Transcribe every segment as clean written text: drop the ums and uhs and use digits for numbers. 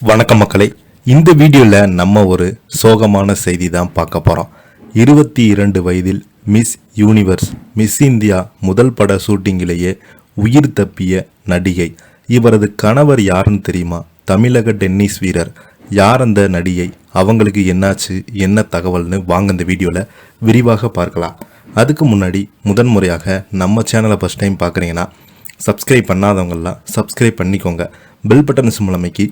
வணக்கம் மக்களே, இந்த வீடியோவில் நம்ம ஒரு சோகமான செய்தி தான் பார்க்க போகிறோம். 22 வயதில் மிஸ் யூனிவர்ஸ் மிஸ் இந்தியா முதல் பட ஷூட்டிங்கிலேயே உயிர் தப்பிய நடிகை. இவரது கணவர் யாருன்னு தெரியுமா? தமிழக டென்னிஸ் வீரர். யார் அந்த நடிகை? அவங்களுக்கு என்னாச்சு, என்ன தகவல்னு வாங்க இந்த வீடியோவில் விரிவாக பார்க்கலாம். அதுக்கு முன்னாடி முதன்முறையாக நம்ம சேனலை ஃபஸ்ட் டைம் பார்க்குறீங்கன்னா சப்ஸ்கிரைப் பண்ணாதவங்கெல்லாம் சப்ஸ்கிரைப் பண்ணிக்கோங்க. பெல் பட்டன் சிம்பல் அமைக்கி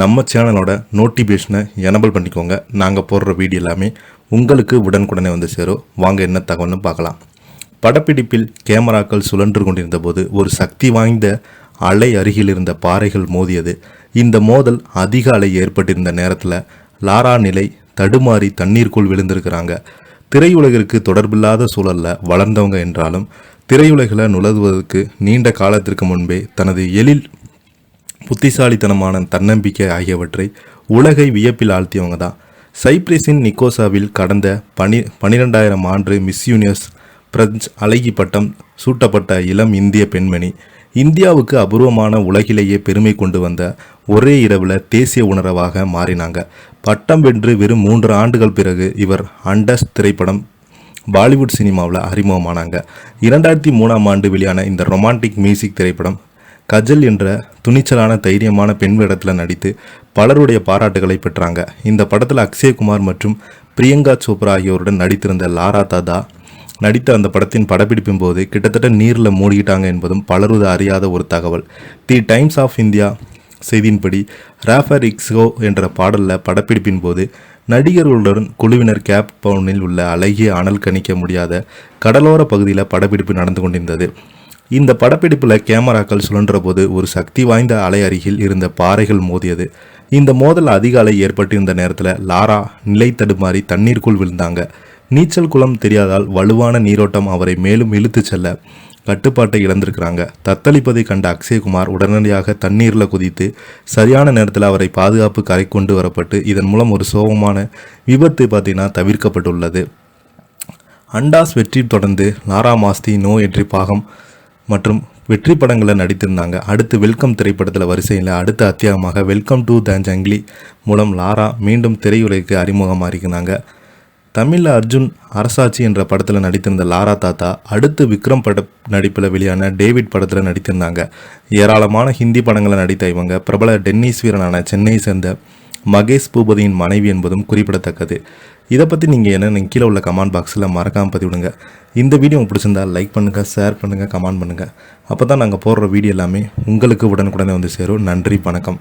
நம்ம சேனலோட நோட்டிஃபிகேஷனை எனபிள் பண்ணிக்கோங்க. நாங்கள் போடுற வீடியோ எல்லாமே உங்களுக்கு உடனுக்குடனே வந்து சேரும். வாங்க என்ன தகவல்னு பார்க்கலாம். படப்பிடிப்பில் கேமராக்கள் சுழன்று கொண்டிருந்த போது ஒரு சக்தி வாய்ந்த அலை அருகில் இருந்த பாறைகள் மோதியது. இந்த மோதல் அதிக அலை ஏற்பட்டிருந்த நேரத்தில் லாரா நிலை தடுமாறி தண்ணீருக்குள் விழுந்திருக்கிறாங்க. திரையுலகிற்கு தொடர்பில்லாத சூழலில் வளர்ந்தவங்க என்றாலும் திரையுலகில் நுழைவதற்கு நீண்ட காலத்திற்கு முன்பே தனது எழில், புத்திசாலித்தனமான தன்னம்பிக்கை ஆகியவற்றை உலகை வியப்பில் ஆழ்த்தியவங்க தான். சைப்ரஸின் நிக்கோசாவில் கடந்த 12,000 ஆண்டு மிஸ் யூனிவர்ஸ் பிரெஞ்சு அழகி பட்டம் சூட்டப்பட்ட இளம் இந்திய பெண்மணி. இந்தியாவுக்கு அபூர்வமான, உலகிலேயே பெருமை கொண்டு வந்த ஒரே இரவில் தேசிய உணர்வாக மாறினாங்க. பட்டம் வென்று வெறும் 3 ஆண்டுகள் பிறகு இவர் அண்டஸ் திரைப்படம் பாலிவுட் சினிமாவில் அறிமுகமானாங்க. 2003 ஆண்டு வெளியான இந்த ரொமான்டிக் மியூசிக் திரைப்படம் கஜல் என்ற துணிச்சலான, தைரியமான பெண் வேடத்தில் நடித்து பலருடைய பாராட்டுகளை பெற்றாங்க. இந்த படத்தில் அக்ஷய்குமார் மற்றும் பிரியங்கா சோப்ரா ஆகியோருடன் நடித்திருந்த லாரா தாதா நடித்த அந்த படத்தின் படப்பிடிப்பின் போது கிட்டத்தட்ட நீரில் மூழ்கிட்டாங்க என்பதும் பலருது அறியாத ஒரு தகவல். தி டைம்ஸ் ஆஃப் இந்தியா செய்தியின்படி ராஃபர் இக்ஸோ என்ற பாடலில் படப்பிடிப்பின் போது நடிகர்களுடன் குழுவினர் கேப் டவுனில் உள்ள அழகிய அனல் கணிக்க முடியாத கடலோர பகுதியில் படப்பிடிப்பு நடந்து கொண்டிருந்தது. இந்த படப்பிடிப்பில் கேமராக்கள் சுழன்ற போது ஒரு சக்தி வாய்ந்த அலை அருகில் இருந்த பாறைகள் மோதியது. இந்த மோதல் அதிக அலை ஏற்பட்டிருந்த நேரத்தில் லாரா நிலை தடுமாறி தண்ணீருக்குள் விழுந்தாங்க. நீச்சல் குளம் தெரியாதால் வலுவான நீரோட்டம் அவரை மேலும் இழுத்து செல்ல கட்டுப்பாட்டை இழந்திருக்கிறாங்க. தத்தளிப்பதை கண்ட அக்ஷய்குமார் உடனடியாக தண்ணீரில் குதித்து சரியான நேரத்தில் அவரை பாதுகாப்பு கரை கொண்டு வரப்பட்டு இதன் மூலம் ஒரு சோகமான விபத்து தவிர்க்கப்பட்டுள்ளது. அண்டாஸ் வெற்றி தொடர்ந்து லாரா மாஸ்தி நோ என்ட்ரி பாகம் மற்றும் வெற்றி படங்களில் நடித்திருந்தாங்க. அடுத்து வெல்கம் திரைப்படத்தில் வரிசையில் அடுத்த அத்தியாயமாக வெல்கம் டு த ஜங்லி மூலம் லாரா மீண்டும் திரையுலகிற்கு அறிமுகமாக இருக்கிறாங்க. தமிழில் அர்ஜுன் அரசாட்சி என்ற படத்தில் நடித்திருந்த லாரா தாத்தா அடுத்து விக்ரம் பட நடிப்பில் வெளியான டேவிட் படத்தில் நடித்திருந்தாங்க. ஏராளமான ஹிந்தி படங்களை நடித்த இவங்க பிரபல டென்னிஸ் வீரனான சென்னையை சேர்ந்த மகேஷ் பூபதியின் மனைவி என்பதும் குறிப்பிடத்தக்கது. இதை பற்றி நீங்கள் என்ன கீழே உள்ள கமெண்ட் பாக்ஸில் மறக்காமல் பதிவிடுங்க. இந்த வீடியோ உங்களுக்கு பிடிச்சிருந்தால் லைக் பண்ணுங்கள், ஷேர் பண்ணுங்கள், கமெண்ட் பண்ணுங்கள். அப்போ தான் நாங்கள் போடுற வீடியோ எல்லாமே உங்களுக்கு உடனுக்குடனே வந்து சேரும். நன்றி, வணக்கம்.